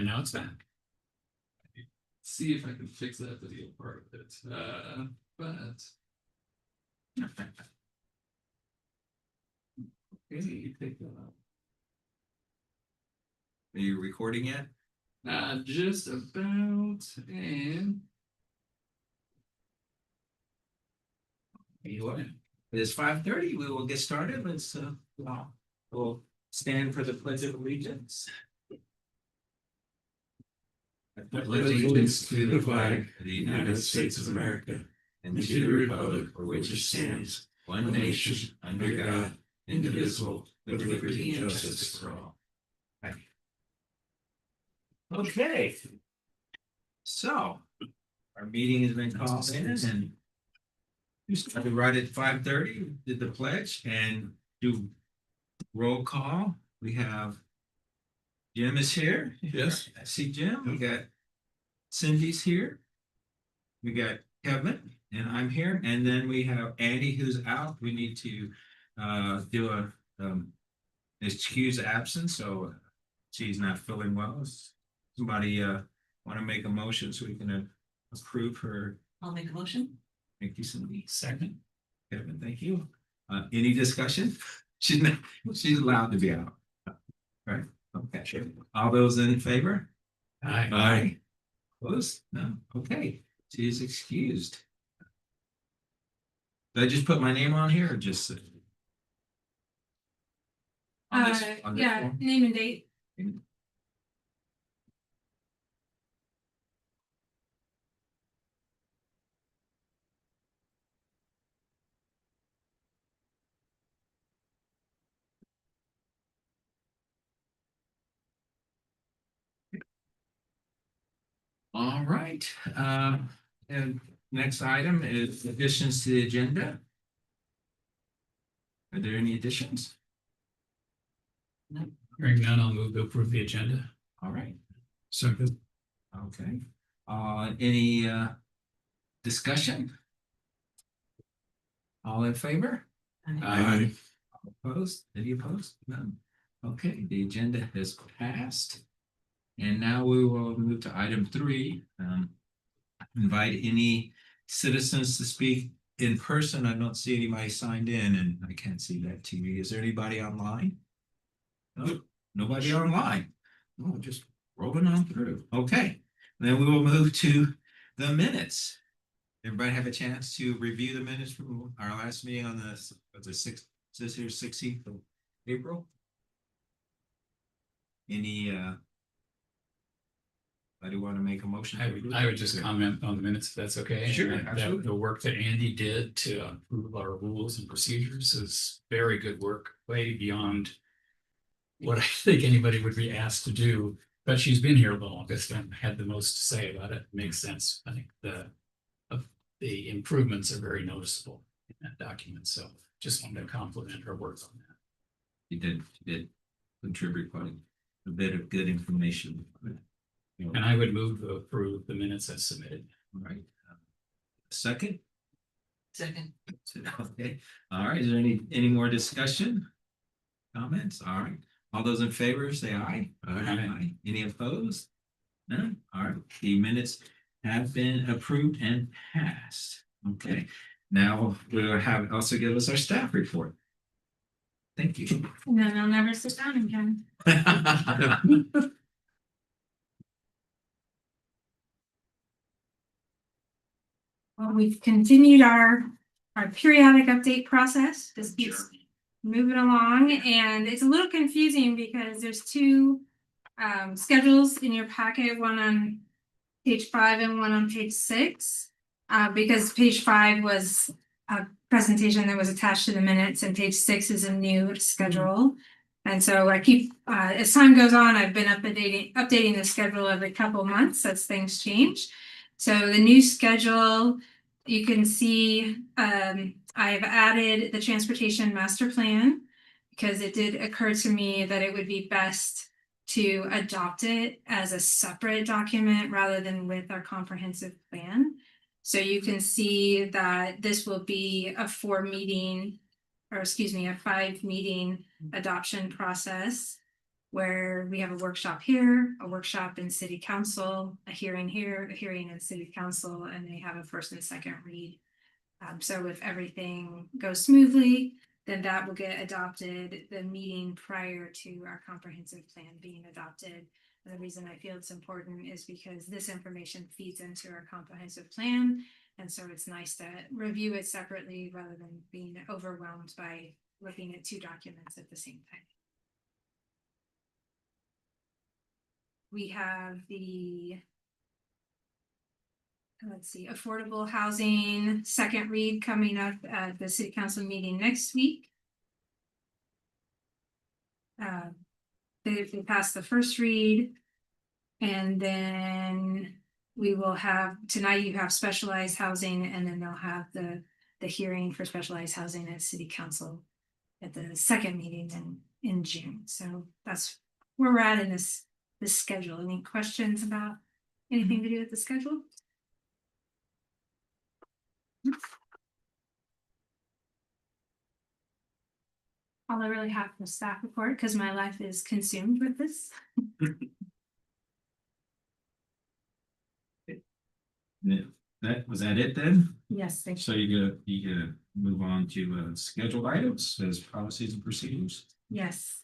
And now it's back. See if I can fix that video part of it. But okay, take that out. Are you recording yet? Just about, and It is 5:30. We will get started. Let's we'll stand for the Pledge of Allegiance. I pledge allegiance to the flag of the United States of America and to the republic for which it stands, one nation, under God, indivisible, with liberty and justice for all. Okay. So our meeting has been called in and we started right at 5:30, did the pledge and do roll call. We have Jim is here. Yes. I see Jim. We got Cindy's here. We got Kevin and I'm here. And then we have Andy who's out. We need to do a excuse absence. So she's not feeling well. Somebody want to make a motion so we can approve her. I'll make a motion. Thank you, Cindy. Second. Kevin, thank you. Any discussion? She's allowed to be out. Right, okay. All those in favor? Aye. Opposed? No, okay. She is excused. Did I just put my name on here or just? On this Yeah, form? name and date. All right, and next item is additions to the agenda. Are there any additions? Hearing none, I'll move to approve the agenda. All right, Second. okay. Any discussion? All in favor? Aye. Opposed? Any opposed? None. Okay, the agenda has passed. And now we will move to item 3. Invite any citizens to speak in person. I don't see anybody signed in and I can't see that TV. Is there anybody online? No, nobody online. Oh, just rolling on through. Okay, then we will move to the minutes. Everybody have a chance to review the minutes from our last meeting on the 6th, says here 16th of April. Any anybody want to make a motion? I would just comment on the minutes if that's okay. Sure, And absolutely. the work that Andy did to improve our rules and procedures is very good work, way beyond what I think anybody would be asked to do. But she's been here the longest and had the most to say about it. Makes sense. I think the improvements are very noticeable in that document. So just wanted to compliment her work on that. You did contribute quite a bit of good information. And I would move to approve the minutes as submitted. All right. Second? Second. Okay, all right, is there any more discussion? Comments? All right, all those in favor say aye. Aye. Any opposed? None? All right, the minutes have been approved and passed. Okay, now we'll have also give us our staff report. Thank you. And then I'll never sit down again. Well, we've continued our periodic update process. Just keeps moving along, and it's a little confusing because there's 2 schedules in your packet, one on page 5 and one on page 6. Because page 5 was a presentation that was attached to the minutes, and page 6 is a new schedule. And so I keep, as time goes on, I've been updating the schedule every couple months as things change. So the new schedule, you can see, I've added the transportation master plan because it did occur to me that it would be best to adopt it as a separate document rather than with our comprehensive plan. So you can see that this will be a 5 meeting adoption process. where we have a workshop here, a workshop in city council, a hearing here, a hearing in city council, and they have a first and second read. So if everything goes smoothly, then that will get adopted the meeting prior to our comprehensive plan being adopted. And the reason I feel it's important is because this information feeds into our comprehensive plan. And so it's nice to review it separately rather than being overwhelmed by looking at two documents at the same time. We have the, let's see, affordable housing second read coming up at the city council meeting next week. They passed the first read, and then we will have, tonight you have specialized housing, and then they'll have the hearing for specialized housing at city council at the second meeting in June. So that's where we're at in this schedule. Any questions about anything to do with the schedule? All I really have for staff report, because my life is consumed with this. Yeah, that was that it then? Yes, thank you. So you gotta move on to scheduled items as policies and procedures. Yes.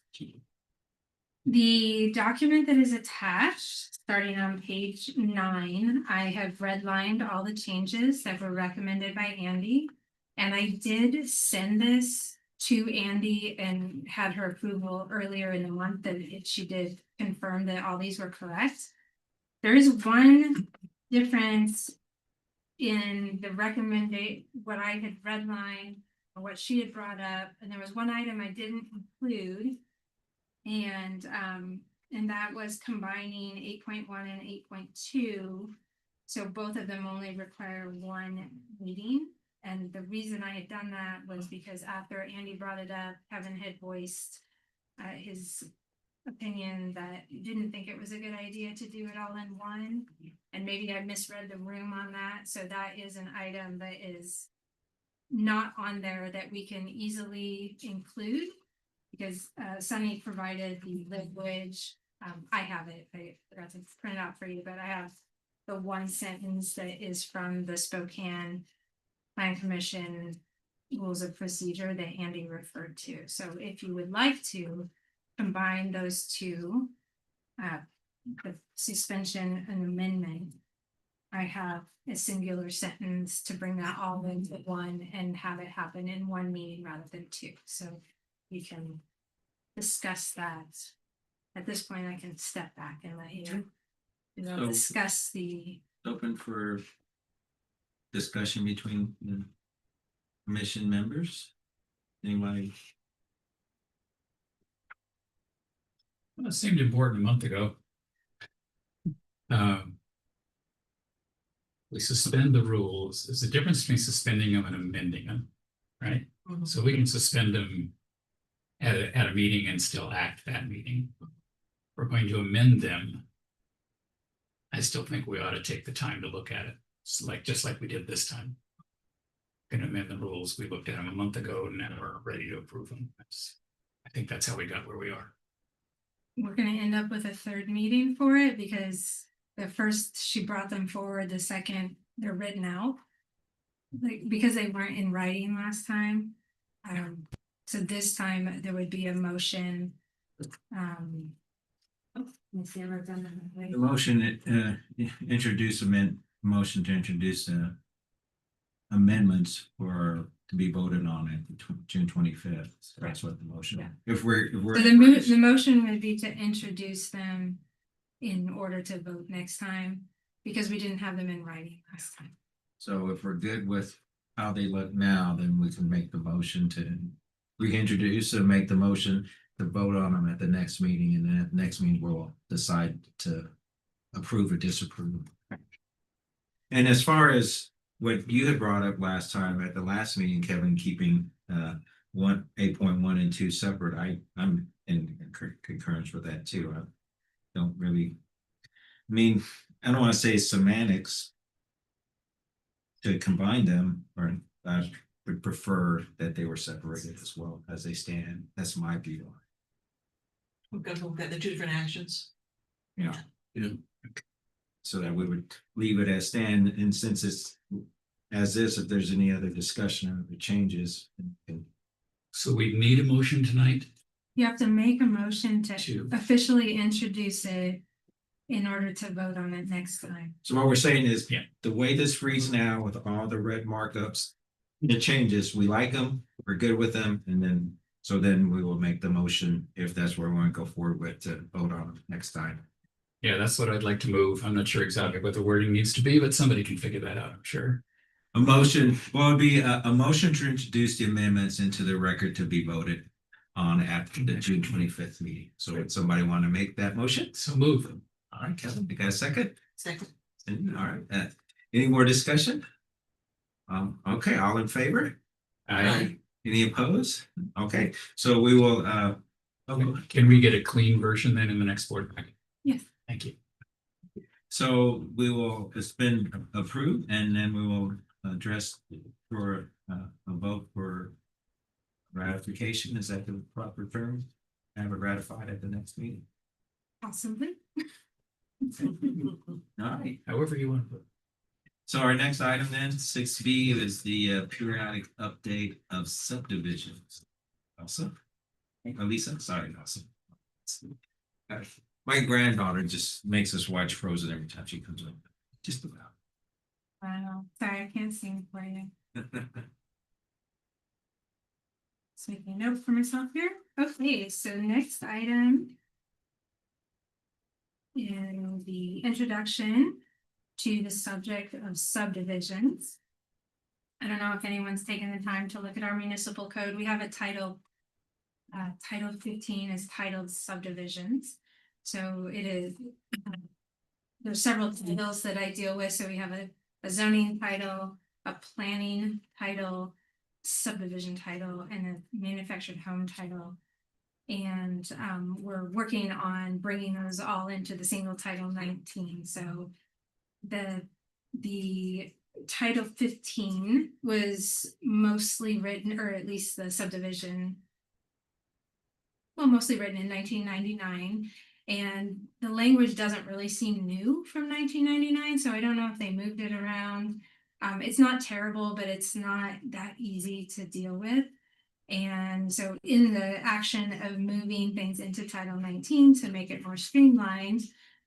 The document that is attached, starting on page 9, I have redlined all the changes that were recommended by Andy. And I did send this to Andy and had her approval earlier in the month that she did confirm that all these were correct. There is one difference in the recommended, what I had redlined or what she had brought up, and there was one item I didn't include. And that was combining 8.1 and 8.2. So both of them only require one meeting. And the reason I had done that was because after Andy brought it up, Kevin had voiced his opinion that he didn't think it was a good idea to do it all in one. And maybe I misread the room on that. So that is an item that is not on there that we can easily include. Because Sunny provided the language. I have it, I forgot to print it out for you, but I have the one sentence that is from the Spokane Plan Commission rules of procedure that Andy referred to. So if you would like to combine those two, the suspension and amendment, I have a singular sentence to bring that all into one and have it happen in one meeting rather than two. So we can discuss that. At this point, I can step back and let you So- discuss the. Open for discussion between the commission members. Anybody? Well, it seemed important a month ago. We suspend the rules. There's a difference between suspending them and amending them, right? So we can suspend them at a meeting and still act that meeting. We're going to amend them. I still think we ought to take the time to look at it. It's like, just like we did this time. Going to amend the rules. We looked at them a month ago and now we're ready to approve them. I think that's how we got where we are. We're gonna end up with a third meeting for it because the first she brought them forward, the second they're written out. Like, because they weren't in writing last time. So this time there would be a motion. Let me see, I've done that right. The motion, motion to introduce amendments to be voted on at the June 25th. So that's what the motion. Yeah. If we're So the motion would be to introduce them in order to vote next time, because we didn't have them in writing last time. So if we're good with how they look now, then we can make the motion to reintroduce and make the motion to vote on them at the next meeting, and then at the next meeting we'll decide to approve or disapprove. And as far as what you had brought up last time at the last meeting, Kevin, keeping 8.1 and 2 separate, I'm in concurrence with that too. I don't really, I mean, I don't want to say semantics to combine them, or I would prefer that they were separated as well as they stand. That's my view. We've got the two different actions. So that we would leave it as stand, and since it's as is, if there's any other discussion or changes. So we need a motion tonight You have to make a motion to to, officially introduce it in order to vote on it next time. So what we're saying is, Yeah. the way this reads now with all the red markups, the changes, we like them, we're good with them, and then, so then we will make the motion if that's where we want to go forward with to vote on it next time. yeah, that's what I'd like to move. I'm not sure exactly what the wording needs to be, but somebody can figure that out, I'm sure. A motion, well, it'd be a motion to introduce the amendments into the record to be voted on at the June 25th meeting. So would somebody want to make that motion? So move them. All right, Kevin, you got a second? Second. All right, any more discussion? Okay, all in favor? Any opposed? Okay, so we will, Can we get a clean version then in the next board packet? Yes. Thank you. so we will, it's been approved, and then we will address for a vote for ratification. Is that the proper term? Have it ratified at the next meeting. Possibly. All right, However you want to put it. so our next item then, 6B, is the periodic update of subdivisions. Elsa? Elisa, sorry, Elsa. My granddaughter just makes us watch Frozen every time she comes up. Just about. Wow, sorry, I can't sing for you. Just making a note for myself here. Okay, so next item. In the introduction to the subject of subdivisions. I don't know if anyone's taken the time to look at our municipal code. We have a title. Title 15 is titled subdivisions. So it is. There's several titles that I deal with. So we have a zoning title, a planning title, subdivision title, and a manufactured home title. And we're working on bringing those all into the single title 19. So the title 15 was mostly written, or at least the subdivision, well, mostly written in 1999. And the language doesn't really seem new from 1999. So I don't know if they moved it around. It's not terrible, but it's not that easy to deal with. And so in the action of moving things into Title 19 to make it more streamlined,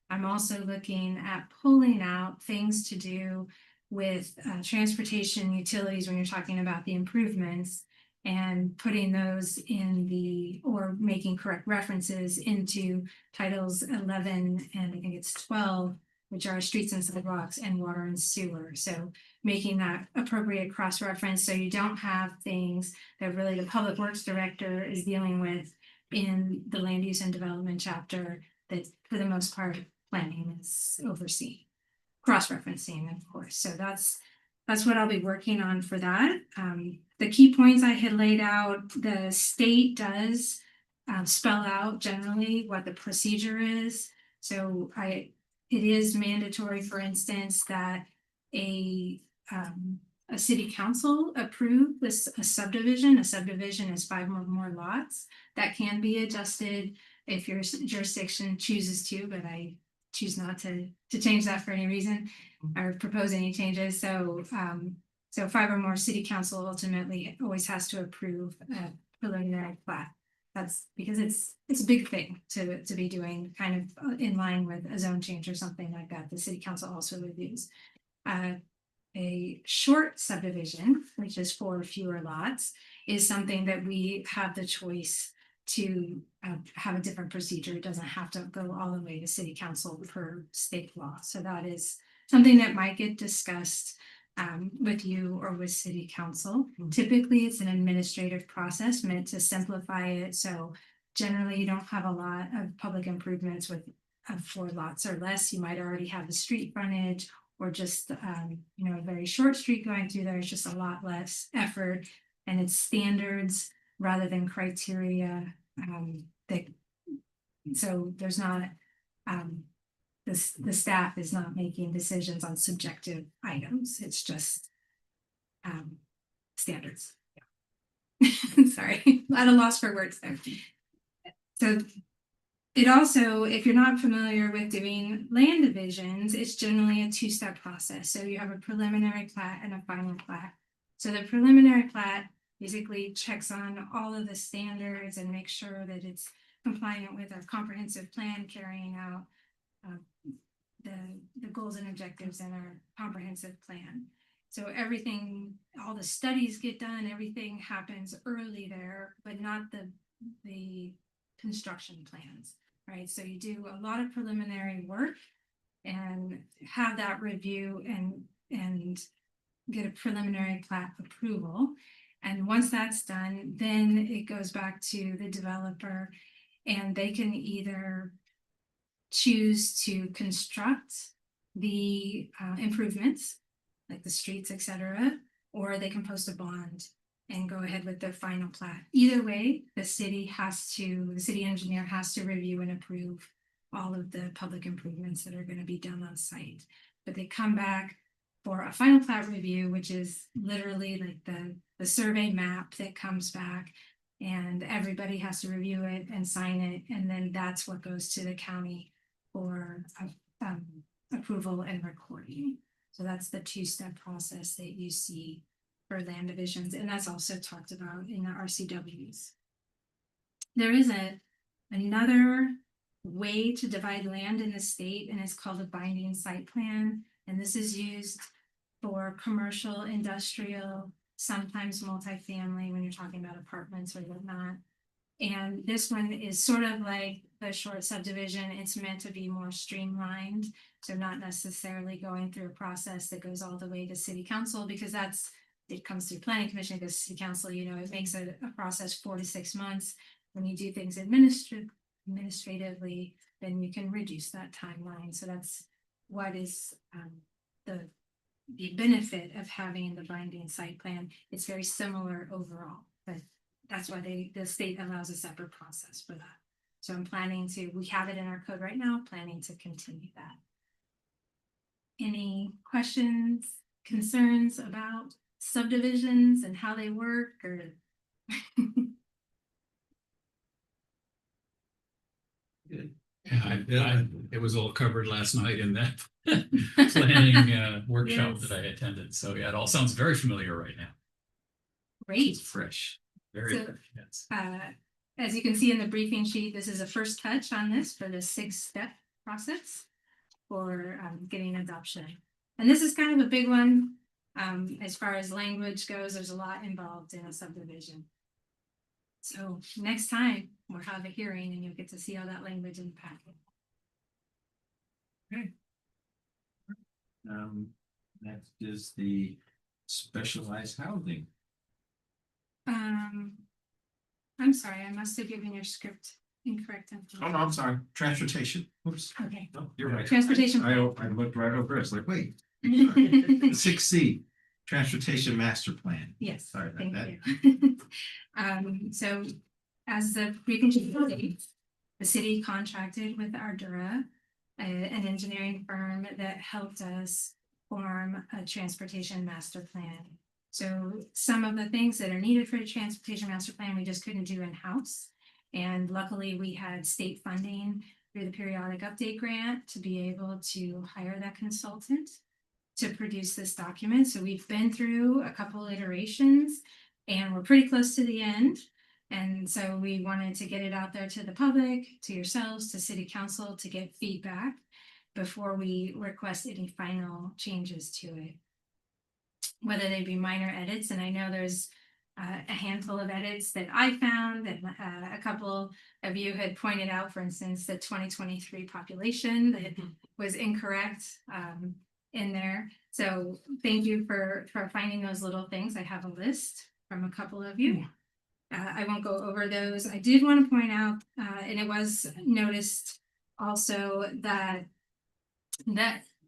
I'm also looking at pulling out things to do with transportation utilities when you're talking about the improvements, and putting those in or making correct references into Titles 11 and I think it's 12, which are streets and sidewalks and water and sewer. So making that appropriate cross-reference so you don't have things that really the public works director is dealing with in the land use and development chapter that for the most part planning is overseen. Cross-referencing, of course. So that's what I'll be working on for that. The key points I had laid out, the state does spell out generally what the procedure is. So it is mandatory, for instance, that a city council approve this a subdivision. A subdivision is 5 or more lots. That can be adjusted if your jurisdiction chooses to, but I choose not to change that for any reason or propose any changes. So 5 or more city council ultimately always has to approve a preliminary plat. That's because it's a big thing to be doing, kind of in line with a zone change or something like that. The city council also reviews. A short subdivision, which is 4 or fewer lots, is something that we have the choice to have a different procedure. It doesn't have to go all the way to city council per state law. So that is something that might get discussed with you or with city council. Typically, it's an administrative process meant to simplify it. So generally, you don't have a lot of public improvements with 4 lots or less. You might already have the street frontage or just a very short street going through there. It's just a lot less effort, and it's standards rather than criteria. So there's not the staff is not making decisions on subjective items. It's just standards. Yeah. Sorry, at a loss for words there. So it also, if you're not familiar with doing land divisions, it's generally a two-step process. So you have a preliminary plat and a final plat. So the preliminary plat basically checks on all of the standards and makes sure that it's compliant with our comprehensive plan carrying out the goals and objectives in our comprehensive plan. So everything, all the studies get done, everything happens early there, but not the construction plans, right? So you do a lot of preliminary work and have that review and get a preliminary plat approval. And once that's done, then it goes back to the developer and they can either choose to construct the improvements, like the streets, etc., or they can post a bond and go ahead with their final plat. Either way, the city engineer has to review and approve all of the public improvements that are going to be done on site. But they come back for a final plat review, which is literally like the survey map that comes back, and everybody has to review it and sign it, and then that's what goes to the county for approval and recording. So that's the two-step process that you see for land divisions, and that's also talked about in the RCWs. There is another way to divide land in the state, and it's called a binding site plan. And this is used for commercial, industrial, sometimes multifamily when you're talking about apartments or whatnot. And this one is sort of like the short subdivision. It's meant to be more streamlined. So not necessarily going through a process that goes all the way to city council, because it comes through planning commission, goes to city council, it makes a process 4 to 6 months. When you do things administratively, then you can reduce that timeline. So that's what is the benefit of having the binding site plan. It's very similar overall, but that's why the state allows a separate process for that. So I'm planning we have it in our code right now, planning to continue that. Any questions, concerns about subdivisions and how they work, or? Good. Yeah, it was all covered last night in that planning workshop Yes. that I attended. So yeah, it all sounds very familiar right now. Great. It's fresh, very So, fresh, yes. As you can see in the briefing sheet, this is a first touch on this for the 6-step process for getting adoption. And this is kind of a big one. As far as language goes, there's a lot involved in a subdivision. So next time we'll have a hearing and you'll get to see all that language in the packet. Next is the specialized housing. I'm sorry, I must have given your script incorrect Oh, information. no, I'm sorry, transportation, oops, Okay. no, you're right. Transportation. I looked right over it, it's like, wait, plan. 6C, transportation master plan. Yes, Sorry about thank that. you. So as the briefing sheet states, the city contracted with Ardura, an engineering firm that helped us form a transportation master plan. So some of the things that are needed for a transportation master plan, we just couldn't do in-house. And luckily we had state funding through the periodic update grant to be able to hire that consultant to produce this document. So we've been through a couple iterations and we're pretty close to the end. And so we wanted to get it out there to the public, to yourselves, to city council, to get feedback before we request any final changes to it. Whether they be minor edits, and I know there's a handful of edits that I found that a couple of you had pointed out, for instance, the 2023 population that was incorrect in there. So thank you for finding those little things. I have a list from a couple of you. I won't go over those. I did want to point out, and it was noticed also that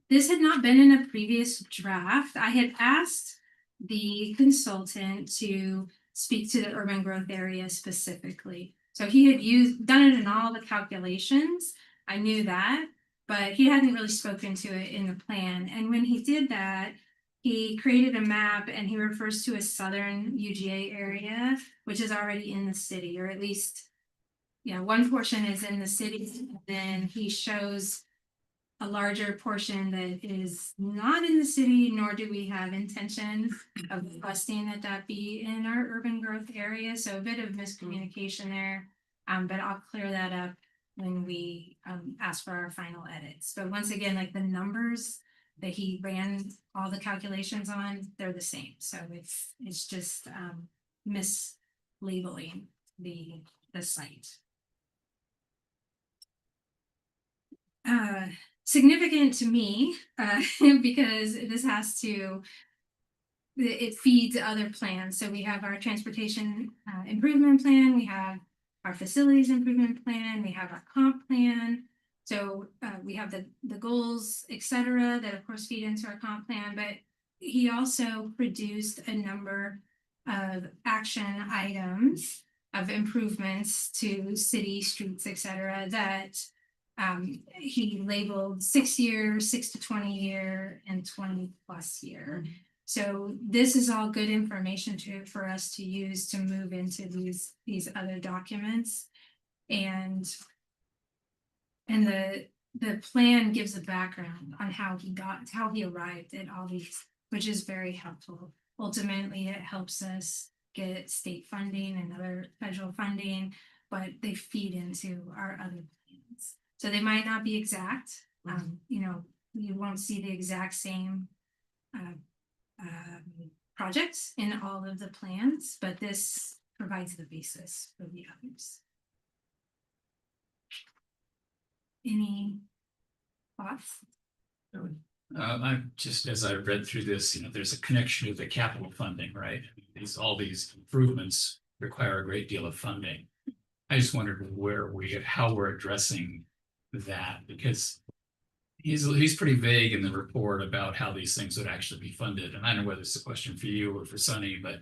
this had not been in a previous draft. I had asked the consultant to speak to the urban growth area specifically. So he had done it in all the calculations. I knew that, but he hadn't really spoken to it in the plan. And when he did that, he created a map and he refers to a southern UGA area, which is already in the city, or at least yeah, one portion is in the city, and then he shows a larger portion that is not in the city, nor do we have intention of requesting that that be in our urban growth area, so a bit of miscommunication there. But I'll clear that up when we ask for our final edits. But once again, like the numbers that he ran all the calculations on, they're the same. So it's just mislabeling the site. Significant to me, because this has to, it feeds other plans. So we have our transportation improvement plan, we have our facilities improvement plan, we have our comp plan. So we have the goals, et cetera, that of course feed into our comp plan, but he also produced a number of action items of improvements to city streets, et cetera, that he labeled 6 year, 6 to 20 year, and 20+ year. So this is all good information for us to use to move into these other documents. And the plan gives a background on how he arrived at all these, which is very helpful. Ultimately, it helps us get state funding and other federal funding, but they feed into our other plans. So they might not be exact. You know, you won't see the exact same projects in all of the plans, but this provides the basis for the others. Any thoughts? I just, as I read through this, you know, there's a connection to the capital funding, right? All these improvements require a great deal of funding. I just wondered how we're addressing that, because he's pretty vague in the report about how these things would actually be funded. And I don't know whether it's a question for you or for Sunny, but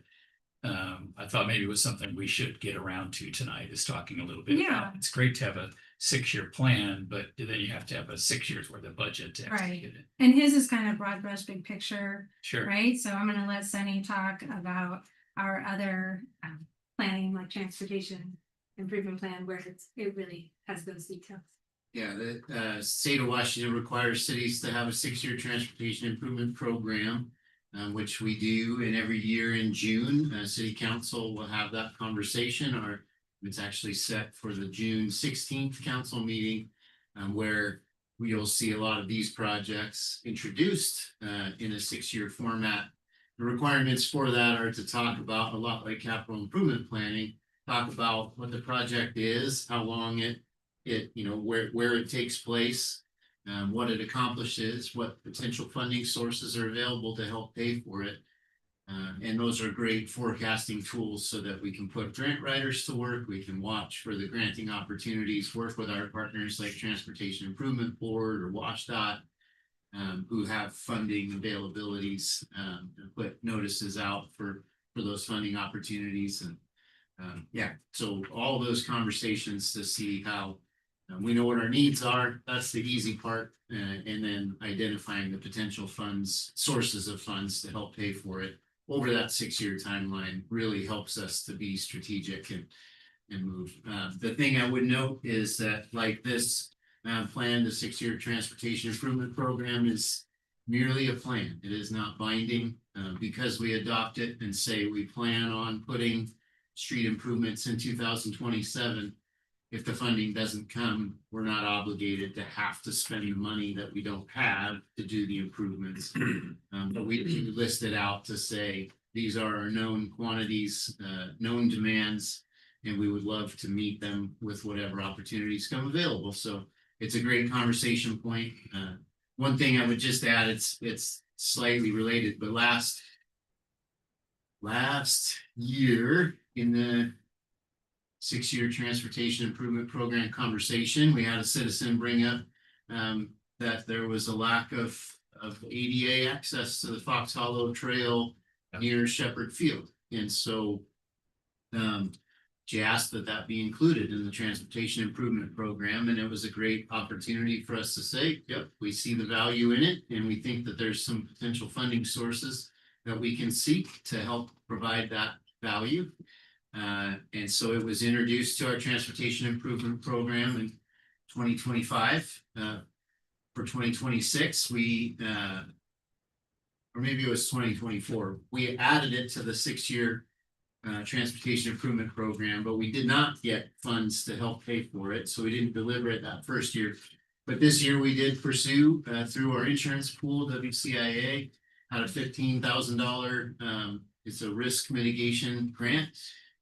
I thought maybe it was something we should get around to tonight, is talking a little bit about. It's great to have a 6-year plan, but then you have to have a 6 years worth of budget to execute it. And his is kind of broad brush, big picture. Sure. Right. So I'm going to let Sunny talk about our other planning, like transportation improvement plan, where it really has those details. Yeah, the state of Washington requires cities to have a 6-year transportation improvement program, which we do. And every year in June, city council will have that conversation, or it's actually set for the June 16th council meeting, where you'll see a lot of these projects introduced in a 6-year format. The requirements for that are to talk about, a lot like capital improvement planning, talk about what the project is, how long it you know, where it takes place, what it accomplishes, what potential funding sources are available to help pay for it. And those are great forecasting tools so that we can put grant writers to work. We can watch for the granting opportunities, work with our partners like Transportation Improvement Board or WashDOT, who have funding availabilities, and put notices out for those funding opportunities. And yeah, so all those conversations to see how we know what our needs are. That's the easy part. And then identifying the potential funds, sources of funds to help pay for it over that 6-year timeline really helps us to be strategic and move. The thing I would note is that, like this plan, the 6-year transportation improvement program is merely a plan. It is not binding. Because we adopt it and say we plan on putting street improvements in 2027. If the funding doesn't come, we're not obligated to have to spend the money that we don't have to do the improvements. But we list it out to say, these are our known quantities, known demands, and we would love to meet them with whatever opportunities come available. So it's a great conversation point. One thing I would just add, it's slightly related, but last year in the 6-year transportation improvement program conversation, we had a citizen bring up that there was a lack of ADA access to the Fox Hollow Trail near Shepherd Field. And so she asked that be included in the transportation improvement program. And it was a great opportunity for us to say, yep, we see the value in it. And we think that there's some potential funding sources that we can seek to help provide that value. And so it was introduced to our transportation improvement program in 2025. For 2026, or maybe it was 2024, we added it to the 6-year transportation improvement program, but we did not get funds to help pay for it, so we didn't deliver it that first year. But this year we did pursue through our insurance pool, WCIA, had a $15,000 it's a risk mitigation grant.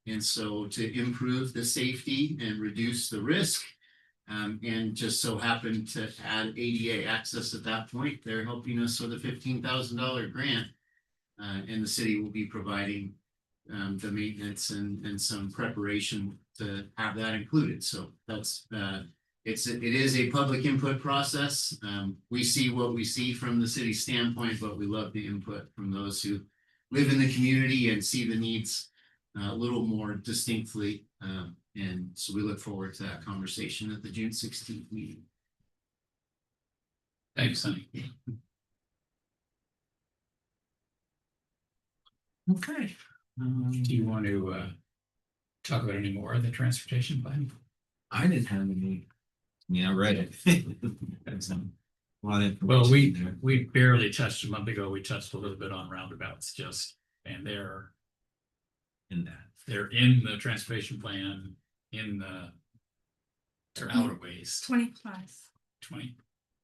And so to improve the safety and reduce the risk, and just so happened to add ADA access at that point, they're helping us with a $15,000 grant. And the city will be providing the maintenance and some preparation to have that included. So that's it is a public input process. We see what we see from the city standpoint, but we love the input from those who live in the community and see the needs a little more distinctly. And so we look forward to that conversation at the June 16th meeting. Thanks, Sonny. Okay. Do you want to talk about any more of the transportation plan? I didn't have any. I read it. Had some, a lot of Well, information there. we barely touched a month ago. We touched a little bit on roundabouts and they're In that. in the transportation plan they're outer ways, 20 plus. 20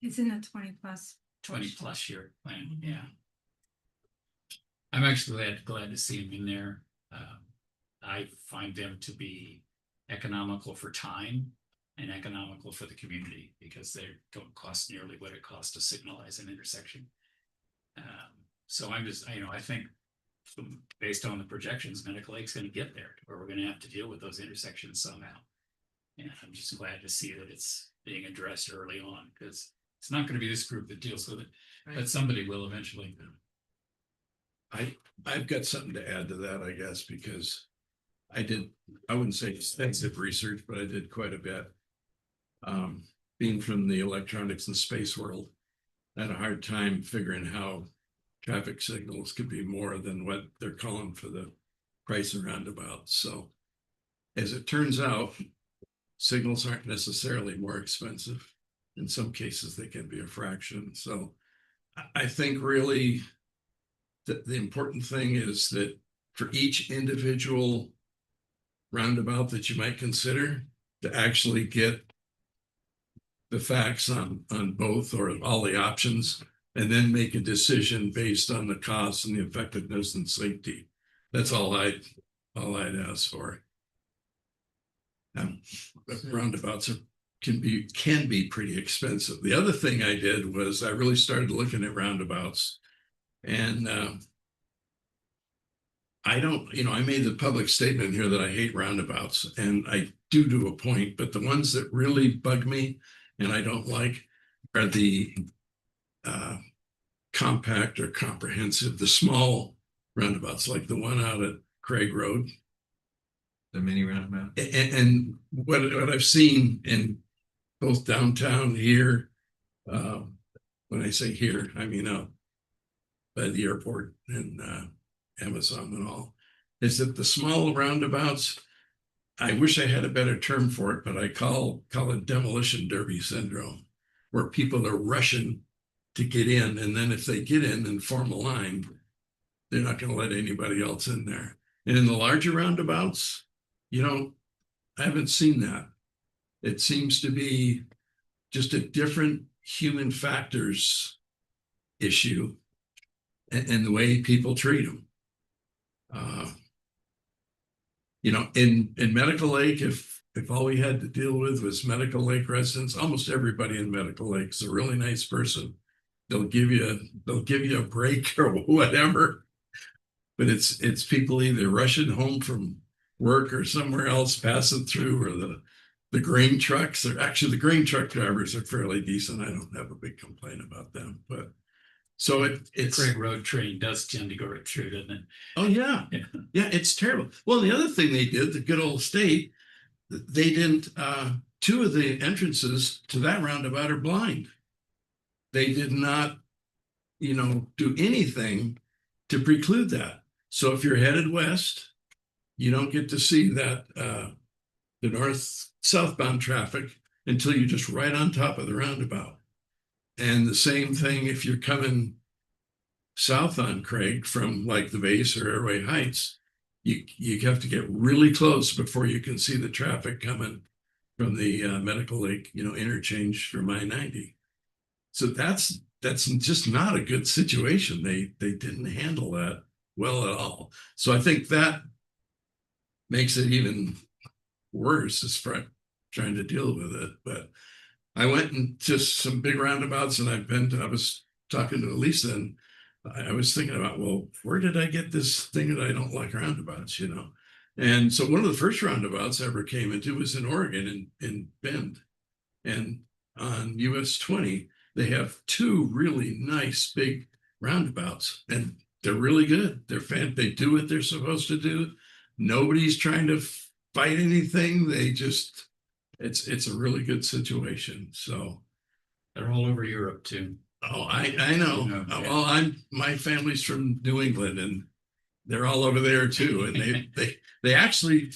It's in the 20 plus. plus year plan, yeah. I'm actually glad to see them in there. I find them to be economical for time and economical for the community because they don't cost nearly what it costs to signalize an intersection. So I'm just, I think based on the projections, Medical Lake's gonna get there, or we're gonna have to deal with those intersections somehow. And I'm just glad to see that it's being addressed early on, because it's not gonna be this group that deals with it, but somebody will eventually. I've got something to add to that, I guess, because I wouldn't say extensive research, but I did quite a bit. Being from the electronics and space world, I had a hard time figuring how traffic signals could be more than what they're calling for the price of roundabouts. So as it turns out, signals aren't necessarily more expensive. In some cases, they can be a fraction. So I think really the important thing is that for each individual roundabout that you might consider, to actually get the facts on both or all the options, and then make a decision based on the cost and the effectiveness and safety. That's all I'd ask for. Roundabouts can be pretty expensive. The other thing I did was I really started looking at roundabouts, and I made the public statement here that I hate roundabouts, and I do to a point, but the ones that really bug me and I don't like are the compact or comprehensive, the small roundabouts, like the one out at Craig Road. The mini roundabout. And what I've seen in both downtown here, when I say here, I mean out by the airport and Amazon and all, is that the small roundabouts, I wish I had a better term for it, but I call it demolition derby syndrome, where people are rushing to get in, and then if they get in and form a line, they're not going to let anybody else in there. And in the larger roundabouts, I haven't seen that. It seems to be just a different human factors issue and the way people treat them. In Medical Lake, if all we had to deal with was Medical Lake residents, almost everybody in Medical Lake is a really nice person. They'll give you a break or whatever, but it's people either rushing home from work or somewhere else passing through, or the grain trucks. Actually, the grain truck drivers are fairly decent. I don't have a big complaint about them, but so it's Craig Road train does tend to go right through, doesn't it? Oh yeah. Yeah, it's terrible. Well, the other thing they did, the good old state, they didn't, two of the entrances to that roundabout are blind. They did not, do anything to preclude that. So if you're headed west you don't get to see that the north southbound traffic until you're just right on top of the roundabout. And the same thing if you're coming south on Craig from like the base or Airway Heights, you have to get really close before you can see the traffic coming from the Medical Lake, interchange from I-90. So that's just not a good situation. They didn't handle that well at all. So I think that makes it even worse as far as trying to deal with it. But I went into some big roundabouts, and I was talking to Elisa, and I was thinking about, well, where did I get this thing that I don't like roundabouts, And so one of the first roundabouts I ever came into was in Oregon in Bend. And on US 20, they have two really nice big roundabouts, and they're really good. They do what they're supposed to do. Nobody's trying to fight anything. It's a really good situation. So, They're all over Europe too. oh, I know. Yeah. Well, my family's from New England, and they're all over there too. And they actually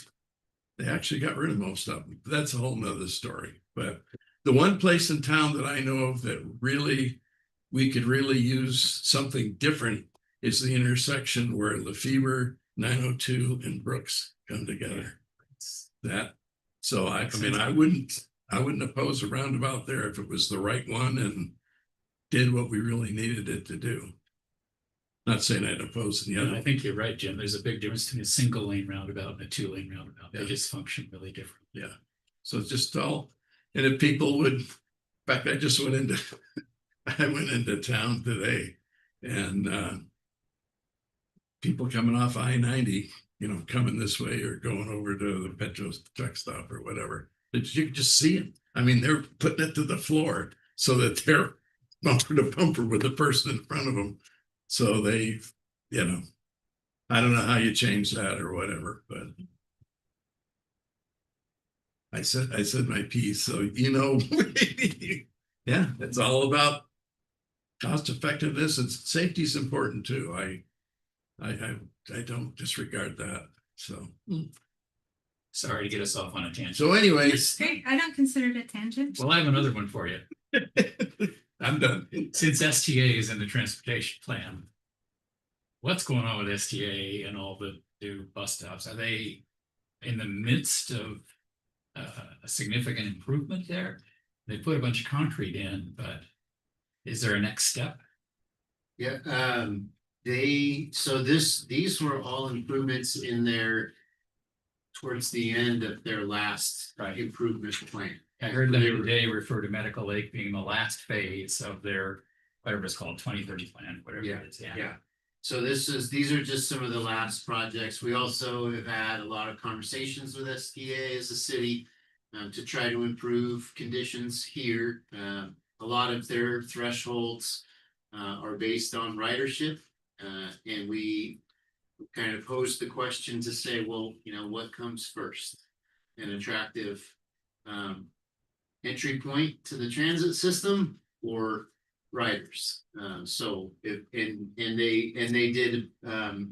got rid of most of them. That's a whole nother story. But the one place in town that I know of that we could really use something different is the intersection where Lefebvre, 902, and Brooks come together. So I mean, I wouldn't oppose a roundabout there if it was the right one and did what we really needed it to do. Not saying I'd oppose the Yeah, other. I think you're right, Jim. There's a big difference between a single lane roundabout and a 2-lane roundabout. They Yeah. just function really different. Yeah. So it's just all, and if people would, in fact, I went into town today, and people coming off I-90, coming this way or going over to the Petro truck stop or whatever, you can just see it. I mean, they're putting it to the floor so that they're bumper to bumper with the person in front of them. So they, I don't know how you change that or whatever, but I said my piece. So, yeah, it's all about cost effectiveness, and safety is important too. I don't disregard that. So, Sorry to get us off on a tangent. so anyways, Great, I don't consider it a tangent. Well, I have another one for you. I'm done. Since STA is in the transportation plan, what's going on with STA and all the new bus stops? Are they in the midst of a significant improvement there? They put a bunch of concrete in, but is there a next step? Yeah, these were all improvements in their, towards the end of their last Right. improvement plan. I heard them today refer to Medical Lake being the last phase of their, whatever it's called, 2030 plan, whatever it is. Yeah. So these are just some of the last projects. We also have had a lot of conversations with SDA as a city to try to improve conditions here. A lot of their thresholds are based on ridership. And we kind of posed the question to say, well, what comes first? An attractive entry point to the transit system or riders. So if they did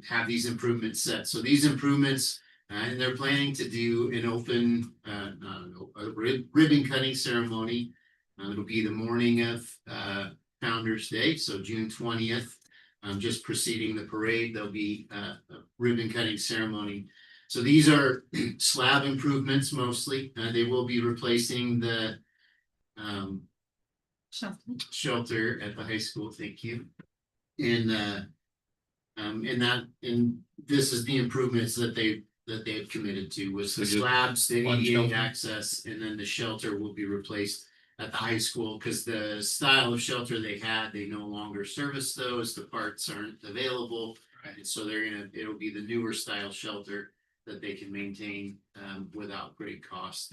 have these improvements set. So these improvements, and they're planning to do an open ribbon cutting ceremony. It'll be the morning of Founders Day, so June 20th. Just preceding the parade, there'll be a ribbon cutting ceremony. So these are slab improvements mostly. They will be replacing the shelter at the high school. Thank you. And this is the improvements that they've committed to, was the slabs, the one ADA shelter. access, and then the shelter will be replaced at the high school, because the style of shelter they had, they no longer service those, the parts aren't available. Right. And so it'll be the newer style shelter that they can maintain without great cost.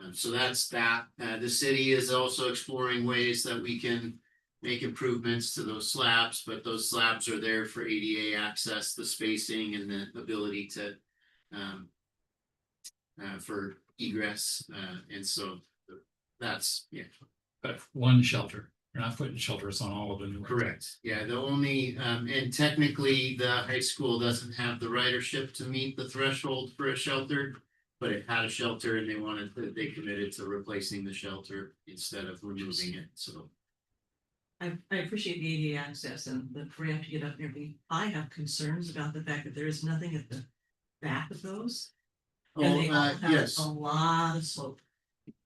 And so that's that. The city is also exploring ways that we can make improvements to those slabs, but those slabs are there for ADA access, the spacing, and the ability to for egress. And so that's, But one shelter. You're not putting shelters on all of them. Correct. Yeah, the only, and technically, the high school doesn't have the ridership to meet the threshold for a shelter. But it had a shelter and they committed to replacing the shelter instead of removing it, so. I appreciate the ADA access and the we have to get up and everything. I have concerns about the fact that there is nothing at the back of those. And they all have Yes, a lot of slope,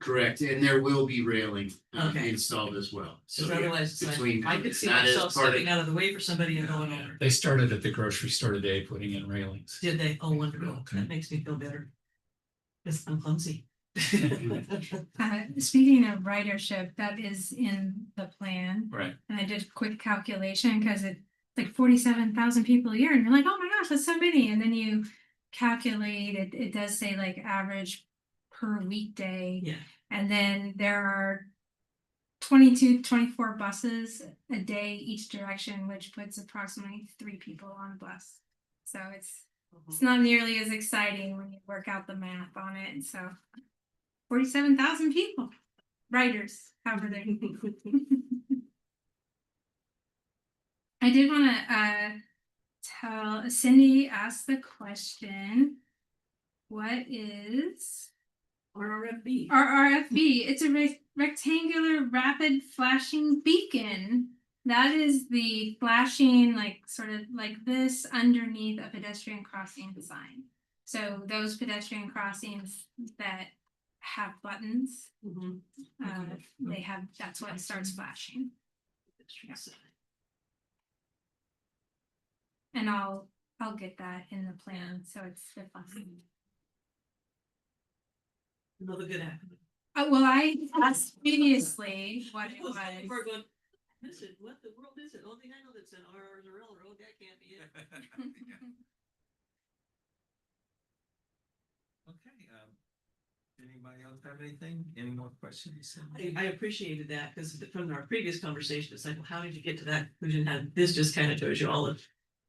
correct, and there will be railing Okay. installed as well. because otherwise it's like, between I could see that is myself part of- stepping out of the way for somebody and going over. They started at the grocery store today, putting in railings. Did they? Oh, wonderful. Okay. That makes me feel better. Cause I'm clumsy. Speaking of ridership, that is in the plan. Right. And I did a quick calculation because it's like 47,000 people a year and you're like, oh my gosh, that's so many. And then you calculate it, it does say like average per weekday. Yeah. And then there are 22, 24 buses a day each direction, which puts approximately 3 people on a bus. So it's not nearly as exciting when you work out the math on it. So 47,000 people, riders, however they're. I did want to tell Cindy asked the question, what is RRFB. RRFB? It's a rectangular rapid flashing beacon. That is the flashing, like sort of like this underneath a pedestrian crossing sign. So those pedestrian crossings that have buttons, Mhm. they have, that's what starts flashing. And I'll get that in the plan, so it's defined. Another good acronym. Well, I asked previously what it was. We're going, listen, what the world is it? Only thing I know that's an R or L road, that can't be it. Okay, anybody else have anything? Any more questions? I appreciated that because from our previous conversation, it's like, well, how did you get to that conclusion? How this just kind of shows you all the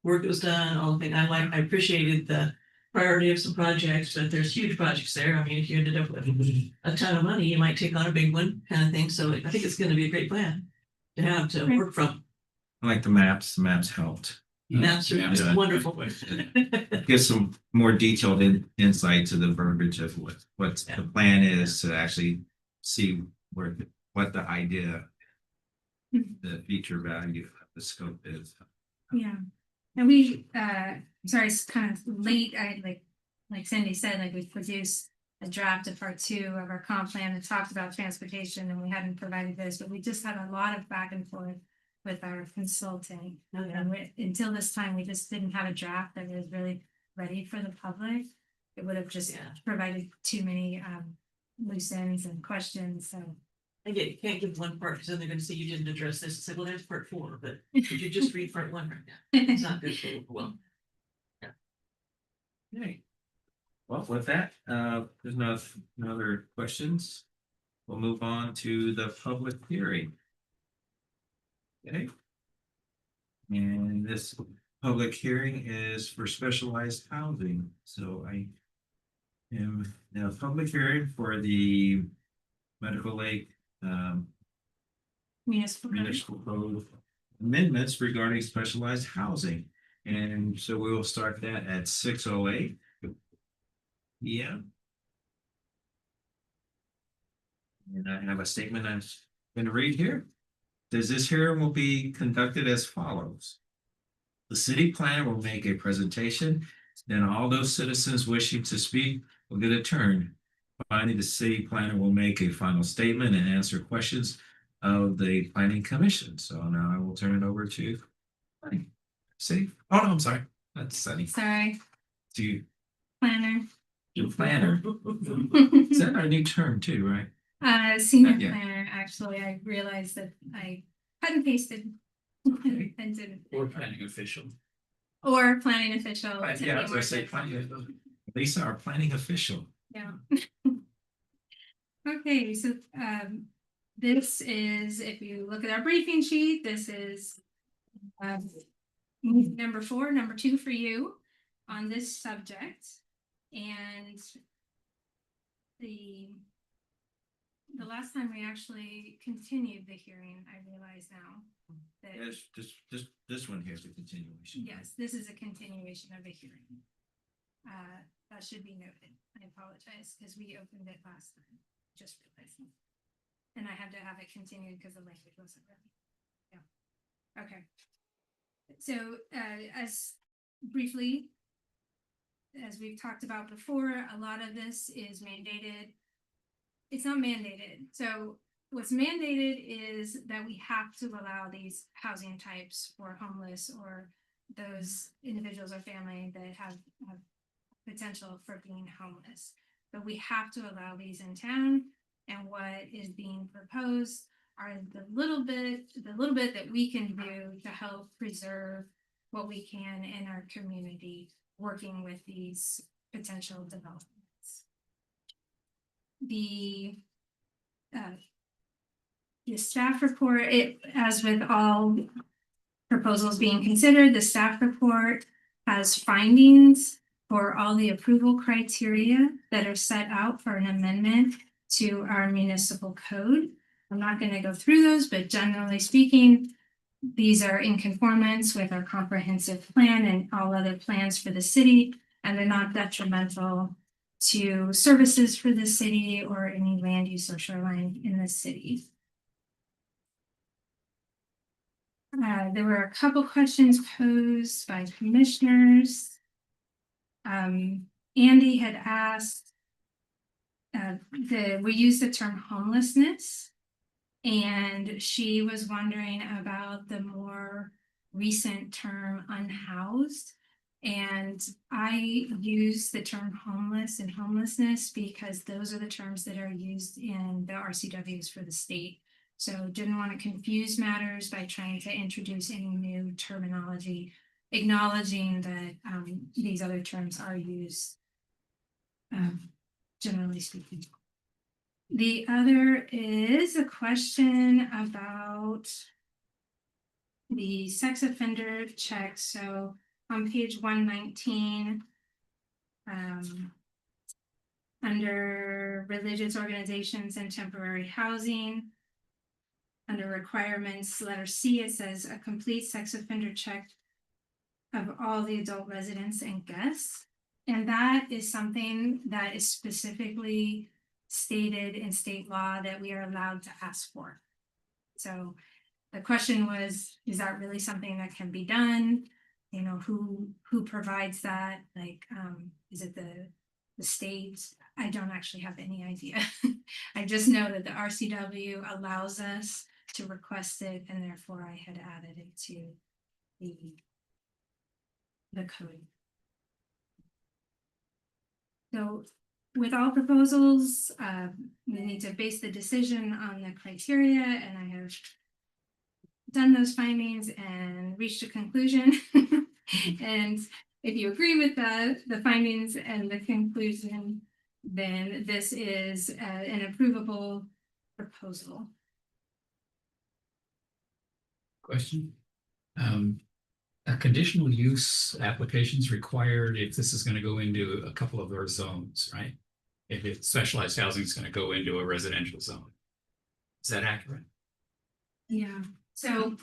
work that was done, all the things. I appreciated the priority of some projects, but there's huge projects there. I mean, if you ended up with a ton of money, you might take on a big one kind of thing. So I think it's going to be a great plan to have to work from. I like the maps helped. That's Yeah. wonderful. Give some more detailed insight to the verbiage of what the plan is to actually see what the idea, the feature value of the scope is. Yeah, and we, sorry, it's kind of late, like Cindy said, like we produced a draft of part 2 of our comp plan that talked about transportation, and we hadn't provided this, but we just had a lot of back and forth with our consulting. And until this time, we just didn't have a draft that was really ready for the public. It would have just provided too many loose ends and questions, so. I get, you can't give one part, because then they're gonna say you didn't address this, and say, well, there's part 4, but could you just read part 1 right now? It's not good for, well, Okay. Well, with that, there's no other questions. We'll move on to the public hearing. Okay. And this public hearing is for specialized housing, so I am the public hearing for the Medical Lake municipal code amendments regarding specialized housing. And so we will start that at 6:08. Yeah. And I have a statement I'm going to read here. This hearing will be conducted as follows. The city planner will make a presentation, then all those citizens wishing to speak will get a turn. Finally, the city planner will make a final statement and answer questions of the planning commission. So now I will turn it over to City. Oh, no, I'm sorry. That's Sunny. Sorry, To you, planner. your planner. Is that our new term too, right? Senior Yeah. planner, actually, I realized that I cut and pasted. And didn't, Or planning official. or planning official. to Yeah, be as I more say, specific. Lisa, our planning official. Yeah. Okay, so this is, if you look at our briefing sheet, this is number 4, number 2 for you on this subject. And the the last time we actually continued the hearing, I realize now. That, Yes, this one here is a continuation. yes, this is a continuation of a hearing. That should be noted. I apologize, because we opened it last time, just realizing. And I had to have it continued because the language wasn't ready. Yeah. Okay. So, as briefly, as we've talked about before, a lot of this is mandated. It's not mandated. So what's mandated is that we have to allow these housing types for homeless or those individuals or family that have potential for being homeless. But we have to allow these in town, and what is being proposed are the little bit that we can do to help preserve what we can in our community, working with these potential developments. The staff report, as with all proposals being considered, the staff report has findings for all the approval criteria that are set out for an amendment to our municipal code. I'm not going to go through those, but generally speaking, these are in conformance with our comprehensive plan and all other plans for the city, and they're not detrimental to services for the city or any land use or shoreline in the city. There were a couple questions posed by commissioners. Andy had asked, we use the term homelessness, and she was wondering about the more recent term unhoused. And I use the term homeless and homelessness because those are the terms that are used in the RCWs for the state. So didn't want to confuse matters by trying to introduce any new terminology, acknowledging that these other terms are used, generally speaking. The other is a question about the sex offender check. So on page 119, under religious organizations and temporary housing, under requirements, letter C, it says a complete sex offender check of all the adult residents and guests. And that is something that is specifically stated in state law that we are allowed to ask for. So the question was, is that really something that can be done? You know, who provides that? Like, is it the state? I don't actually have any idea. I just know that the RCW allows us to request it, and therefore I had added it to the code. So with all proposals, we need to base the decision on the criteria, and I have done those findings and reached a conclusion. And if you agree with the findings and the conclusion, then this is an approvable proposal. Question. A conditional use application is required if this is going to go into a couple of our zones, right? If it's specialized housing is going to go into a residential zone. Is that accurate? Yeah, so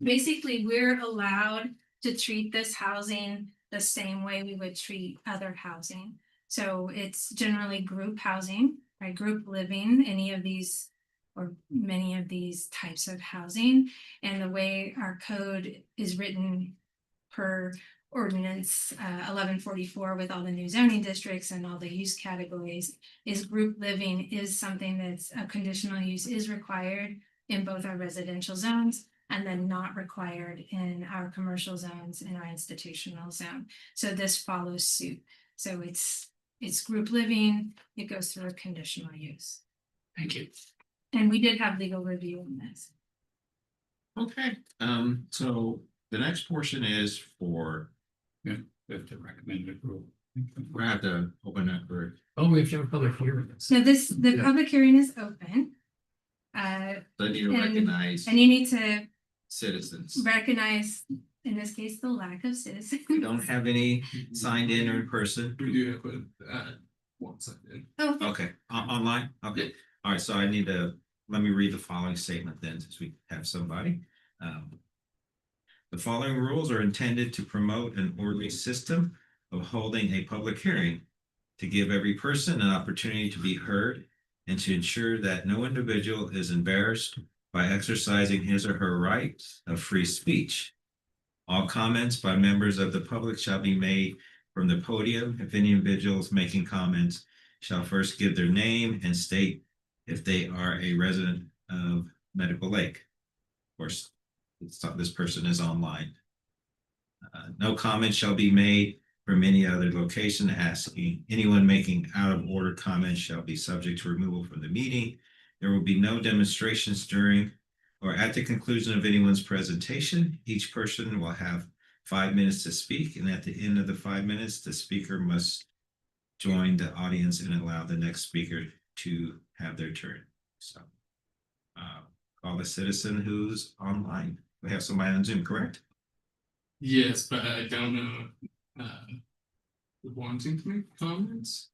basically we're allowed to treat this housing the same way we would treat other housing. So it's generally group housing, right? Group living, any of these or many of these types of housing. And the way our code is written per ordinance 1144 with all the new zoning districts and all the use categories is group living is something that's a conditional use is required in both our residential zones and then not required in our commercial zones in our institutional zone. So this follows suit. So it's group living, it goes through a conditional use. Thank you. And we did have legal review on this. Okay, so the next portion is for, We have to recommend approval. we have to open up for, Oh, we have to have a public hearing. So the public hearing is open. they need to And- recognize And you need to citizens. recognize, in this case, the lack of citizens. We don't have any signed in or in person. We do have one second. Oh, Okay, online, okay. All right, so I need to, let me read the following statement then, since we have somebody. The following rules are intended to promote an orderly system of holding a public hearing, to give every person an opportunity to be heard, and to ensure that no individual is embarrassed by exercising his or her right of free speech. All comments by members of the public shall be made from the podium. If any individuals making comments shall first give their name and state if they are a resident of Medical Lake. Of course, this person is online. No comment shall be made from any other location. Asking anyone making out of order comments shall be subject to removal from the meeting. There will be no demonstrations during or at the conclusion of anyone's presentation. Each person will have 5 minutes to speak, and at the end of the 5 minutes, the speaker must join the audience and allow the next speaker to have their turn. So call a citizen who's online. We have somebody on Zoom, correct? Yes, but I don't know, wanting to make comments.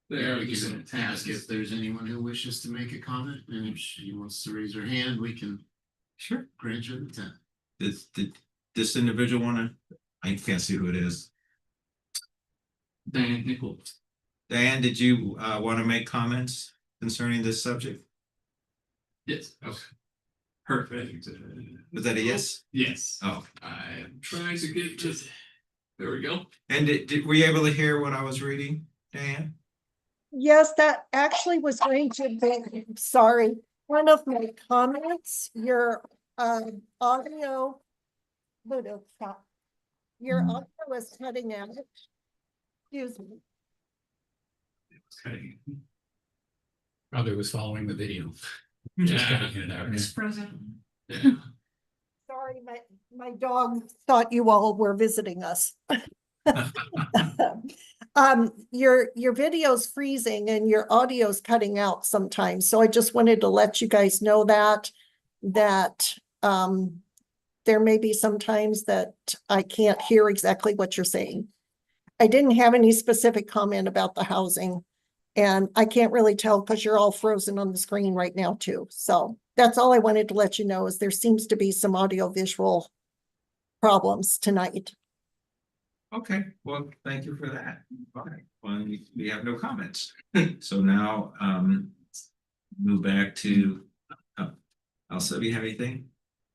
There We we can ask if there's anyone who wishes to make a comment, and if she wants to raise her hand, we can Sure. grant her the time. Did this individual wanna, I can't see who it is. Dan Nichols. Diane, did you want to make comments concerning this subject? Yes, okay. Perfect. Was that a yes? Yes. Oh, I am trying to get to, there we go. and were you able to hear what I was reading, Diane? Yes, that actually was going to be, sorry, one of my comments, your audio. Ludo, stop. Your audio is cutting out. Excuse me. Okay. Probably was following the video. Just Yeah. cutting it out. It's frozen. Yeah. Sorry, my dog thought you all were visiting us. Your video's freezing and your audio's cutting out sometimes, so I just wanted to let you guys know that there may be some times that I can't hear exactly what you're saying. I didn't have any specific comment about the housing, and I can't really tell because you're all frozen on the screen right now too. So that's all I wanted to let you know, is there seems to be some audio visual problems tonight. Okay, well, thank you for that. All right, well, we have no comments. So now, move back to, Elsa, do you have anything?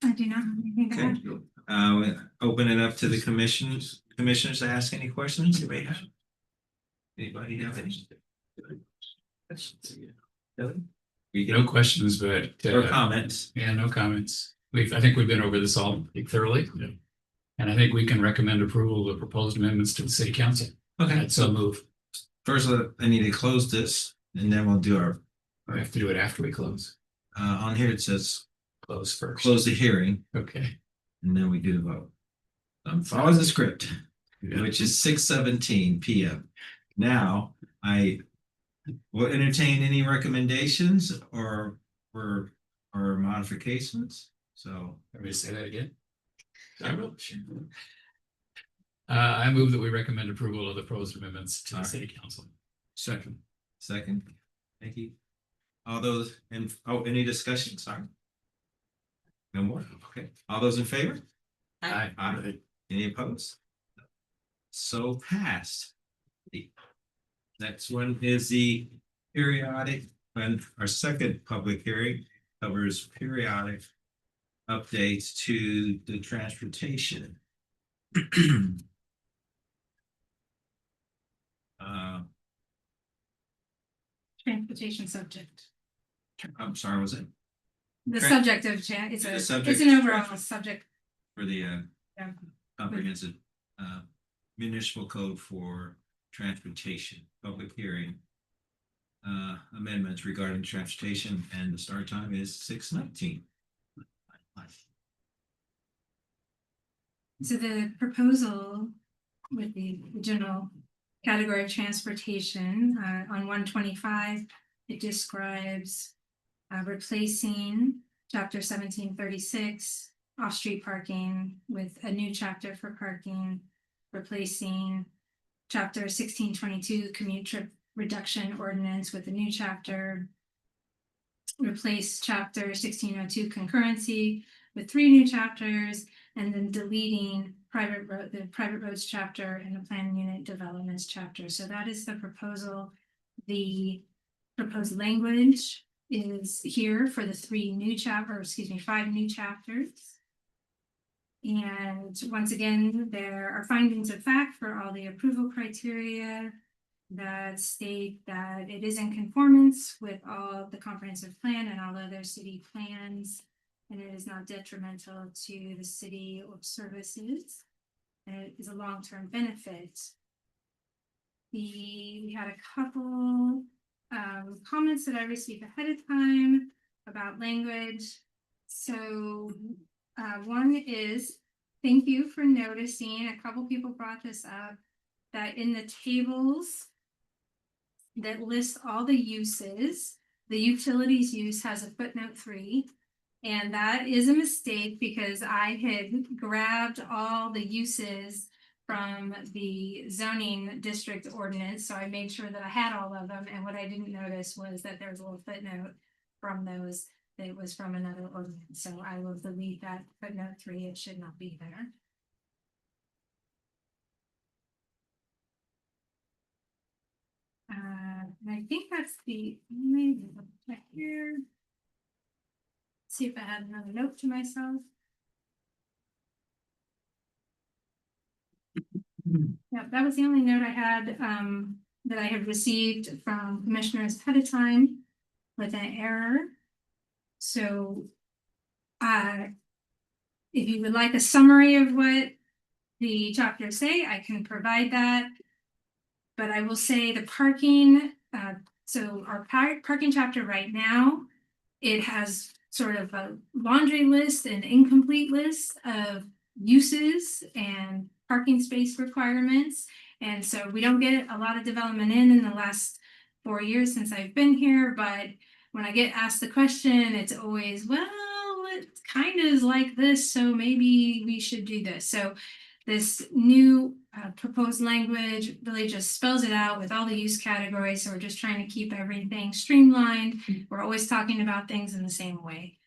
I do not have anything to Okay, add. open it up to the commissioners to ask any questions you may have. Anybody have any? No questions, but Or comments? yeah, no comments. I think we've been over this all pretty thoroughly. And I think we can recommend approval of the proposed amendments to the city council. Okay, I'd so move. first, I need to close this and then we'll do our, We have to do it after we close. on here it says Close first. close the hearing Okay. and then we do the vote. Follow the script, Yeah. which is 6:17 PM. Now, I will entertain any recommendations or modifications, so. Let me say that again. I move that we recommend approval of the proposed amendments to the city council. Second. Second, thank you. All those, any discussion, sorry? No more, okay, all those in favor? Aye. Aye. Any opposed? So passed. The next one is the periodic, and our second public hearing covers periodic updates to the transportation. Transportation subject. I'm sorry, was it The Tran- subject of it's The a, subject it's an is overall trans- subject. for the Yeah. comprehensive municipal code for transportation, public hearing. Amendments regarding transportation, and the start time is 6:19. So the proposal with the general category of transportation, on 125, it describes replacing chapter 1736, off-street parking, with a new chapter for parking, replacing chapter 1622, commute trip reduction ordinance with a new chapter. Replace chapter 1602 concurrency with 3 new chapters, and then deleting the private roads chapter and the plan unit developments chapter. So that is the proposal. The proposed language is here for the 5 new chapters. And once again, there are findings of fact for all the approval criteria that state that it is in conformance with all the comprehensive plan and all other city plans, and it is not detrimental to the city or services. And it is a long-term benefit. We had a couple comments that I received ahead of time about language. So one is, thank you for noticing, a couple people brought this up, that in the tables that lists all the uses, the utilities use has a footnote 3. And that is a mistake because I had grabbed all the uses from the zoning district ordinance. So I made sure that I had all of them. And what I didn't notice was that there's a little footnote from those that was from another ordinance. So I will delete that footnote 3. It should not be there. And I think that's the only check here. See if I had another note to myself. Yeah, that was the only note I had that I had received from commissioners ahead of time with an error. So if you would like a summary of what the chapters say, I can provide that. But I will say the parking, so our parking chapter right now, it has sort of a laundry list and incomplete list of uses and parking space requirements. And so we don't get a lot of development in the last 4 years since I've been here. But when I get asked the question, it's always, well, it kind of is like this, so maybe we should do this. So this new proposed language really just spells it out with all the use categories. So we're just trying to keep everything streamlined. We're always talking about things in the same way.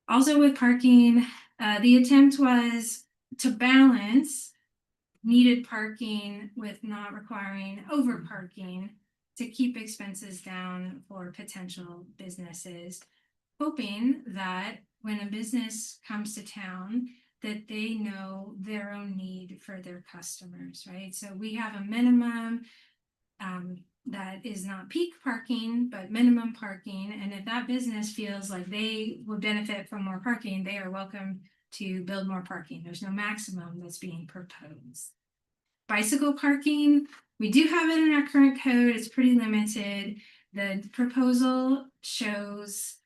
Also with parking, the attempt was to balance needed parking with not requiring over parking to keep expenses down for potential businesses, hoping that when a business comes to town, that they know their own need for their customers, right? So we have a minimum that is not peak parking, but minimum parking. And if that business feels like they would benefit from more parking, they are welcome to build more parking. There's no maximum that's being proposed. Bicycle parking, we do have it in our current code. It's pretty limited. The proposal shows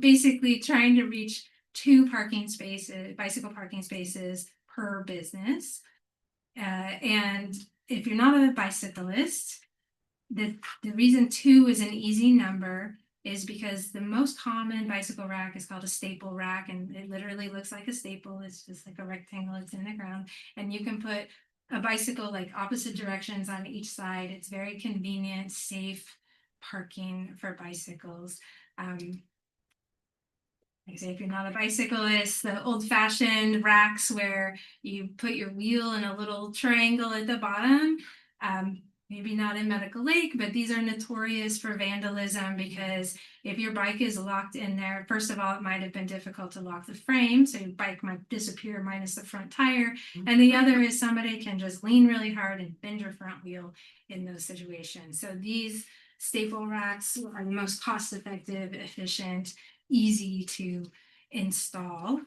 basically trying to reach 2 parking spaces, bicycle parking spaces per business. And if you're not a bicyclist, the reason 2 is an easy number is because the most common bicycle rack is called a staple rack, and it literally looks like a staple. It's just like a rectangle, it's in the ground, and you can put a bicycle like opposite directions on each side. It's very convenient, safe parking for bicycles. Like I say, if you're not a bicyclist, the old-fashioned racks where you put your wheel in a little triangle at the bottom, maybe not in Medical Lake, but these are notorious for vandalism because if your bike is locked in there, first of all, it might have been difficult to lock the frame, so your bike might disappear minus the front tire. And the other is somebody can just lean really hard and bend your front wheel in those situations. So these staple racks are the most cost-effective, efficient, easy to install.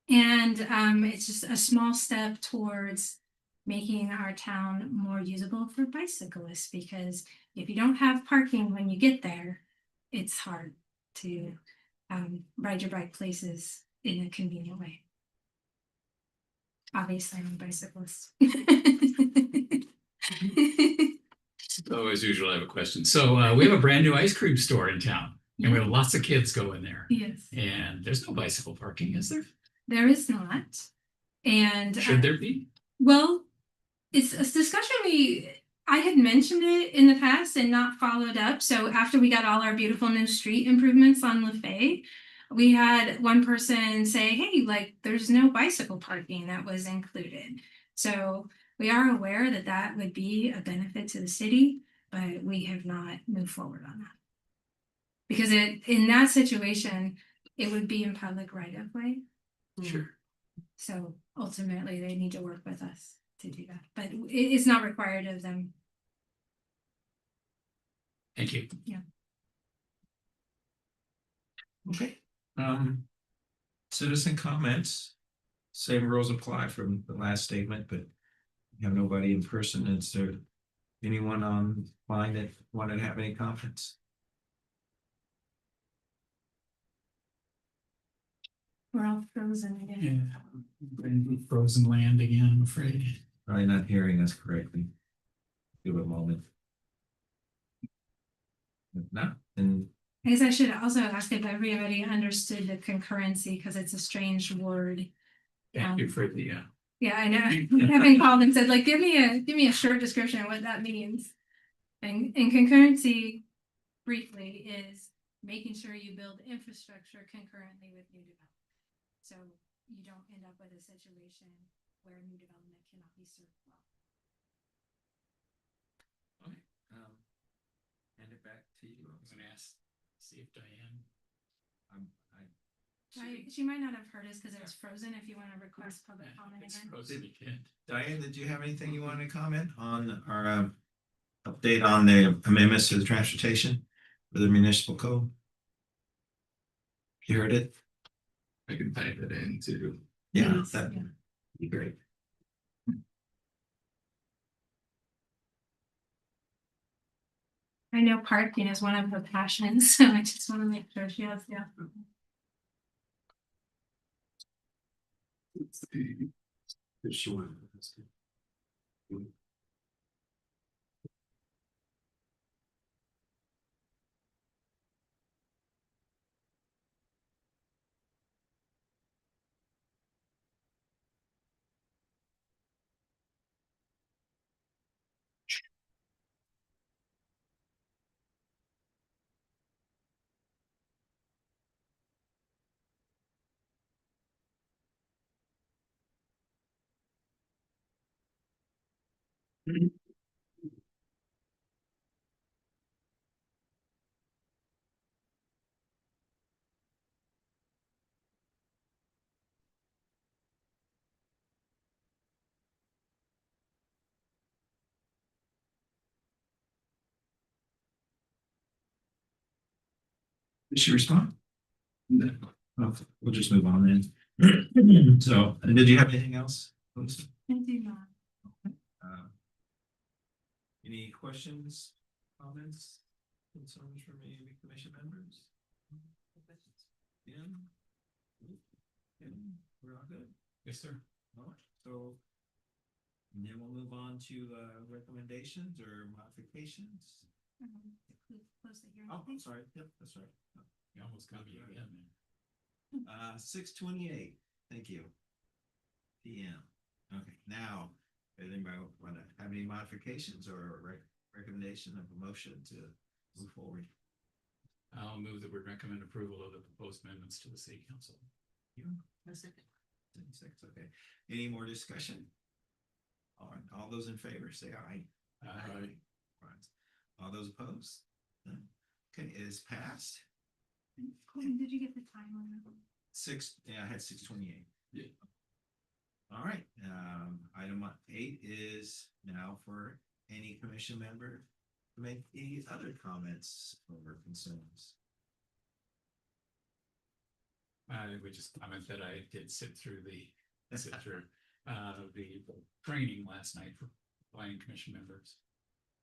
And it's just a small step towards making our town more usable for bicyclists, because if you don't have parking when you get there, it's hard to ride your bike places in a convenient way. Obviously, I'm a bicyclist. So as usual, I have a question. So we have a brand new ice cream store in town, and we have lots of kids go in there. Yes, And there's no bicycle parking, is there? there is not. And Should there be? well, it's a discussion we I had mentioned it in the past and not followed up. So after we got all our beautiful new street improvements on LaFay, we had one person say, hey, like there's no bicycle parking that was included. So we are aware that that would be a benefit to the city, but we have not moved forward on that. Because in that situation, it would be in public right of way. Sure. So ultimately, they need to work with us to do that, but it's not required of them. Thank you. Okay, citizen comments. Same rules apply from the last statement, but we have nobody in person. Is there anyone online that wanted to have any comments? We're all frozen again. Yeah. Frozen land again, I'm afraid. Probably not hearing us correctly. Give it a moment. If not, then I guess I should also ask if everybody understood the concurrency, because it's a strange word. Thank you for the, Yeah, I know. Kevin called and said, like, give me a short description of what that means. And concurrency briefly is making sure you build infrastructure concurrently with new development. So you don't end up with a situation where new development cannot be served well. hand it back to you. I was gonna ask, see if Diane. She might not have heard us because it was frozen. If you want to request public comment It's again. frozen again. Diane, did you have anything you wanted to comment on our update on the amendments to the transportation for the municipal code? You heard it? I can type it in too. Yeah, Please, that'd yeah. be great. I know parking is one of her passions, so I just want to make sure she has the. Let's see. If she wanted. Did she respond? No. Oh, we'll just move on then. So, did you have anything else? I do not. Uh, Any questions, comments, concerns from any of the commission members? Yeah. Yeah, we're all good. Yes, sir. All right, so. And then we'll move on to recommendations or modifications. Close the hearing. Oh, I'm sorry. Yep, that's right. You almost got me again. 6:28. Thank you. PM. Okay, now, does anybody want to have any modifications or recommendation of a motion to move forward? I'll move that we recommend approval of the proposed amendments to the city council. You? A second. 6, okay. Any more discussion? All right, all those in favor, say aye. Aye. Right. All those opposed? None. Okay, it is passed. Colton, did you get the time on that one? 6, yeah, I had 6:28. Yeah. All right, item 8 is now for any commission member to make any other comments or concerns. I would just comment that I did sit through the training last night for planning commission members.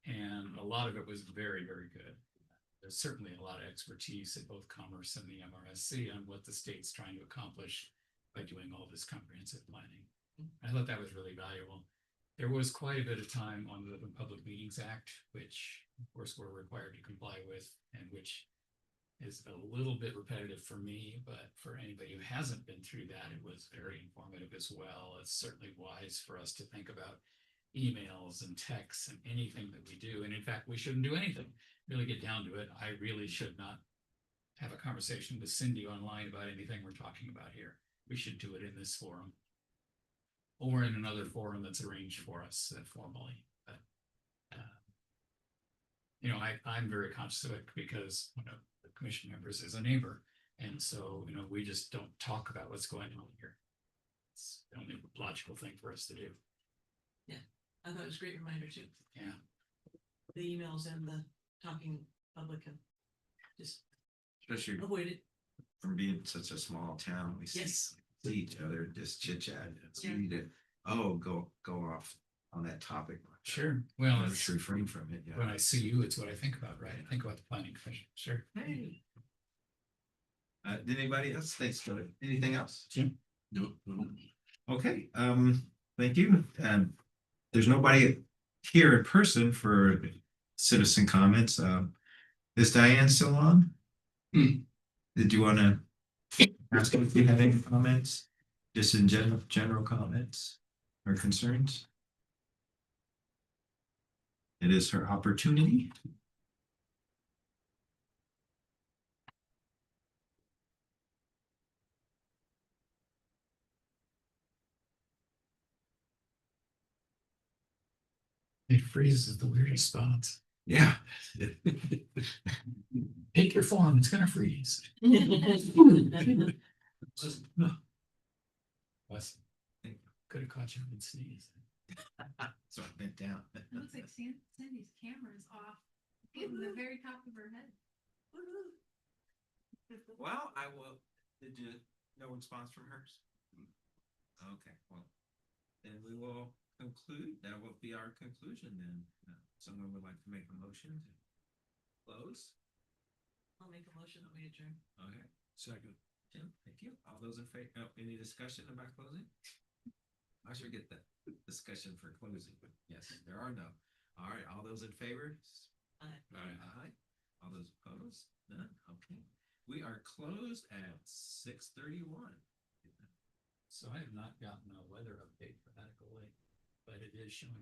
And a lot of it was very, very good. There's certainly a lot of expertise at both Commerce and the MRSC on what the state's trying to accomplish by doing all this comprehensive planning. I thought that was really valuable. There was quite a bit of time on the Public Meetings Act, which of course we're required to comply with, and which is a little bit repetitive for me, but for anybody who hasn't been through that, it was very informative as well. It's certainly wise for us to think about emails and texts and anything that we do. And in fact, we shouldn't do anything. Really get down to it. I really should not have a conversation with Cindy online about anything we're talking about here. We should do it in this forum. Or in another forum that's arranged for us formally. But, I'm very conscious of it because one of the commission members is a neighbor. And so, we just don't talk about what's going on here. It's the only logical thing for us to do. I thought it was a great reminder too, Yeah. the emails and the talking public and just Especially avoid it. from being such a small town, we Yes. see each other, just chit chat. It's Yeah. easy to, go off on that topic. Sure. Well, Let's refrain from it, when yeah. I see you, it's what I think about, right? I think about the planning commission. Sure. Hey. Did anybody else? Thanks, Philip. Anything else? Jim? No, no. Okay, thank you. There's nobody here in person for citizen comments. Is Diane still on? Did you wanna ask if you have any comments? Just in general comments or concerns? It is her opportunity. It freezes the weirdest spots. Yeah. Take your form, it's gonna freeze. Wes, could have caught you in sneeze. So I bent down. It looks like Cindy's camera is off in the very top of her head. Well, I will, did you, no response from hers? Okay, well, then we will conclude, that will be our conclusion then. Someone would like to make a motion to close? I'll make a motion that we adjourn. Okay, Second. Jim, thank you. All those in favor, any discussion about closing? I should get that discussion for closing, but yes, there are no. All right, all those in favor? Aye. Aye. All those opposed? None, okay. We are closed at 6:31. So I have not gotten a weather update for Medical Lake, but it is showing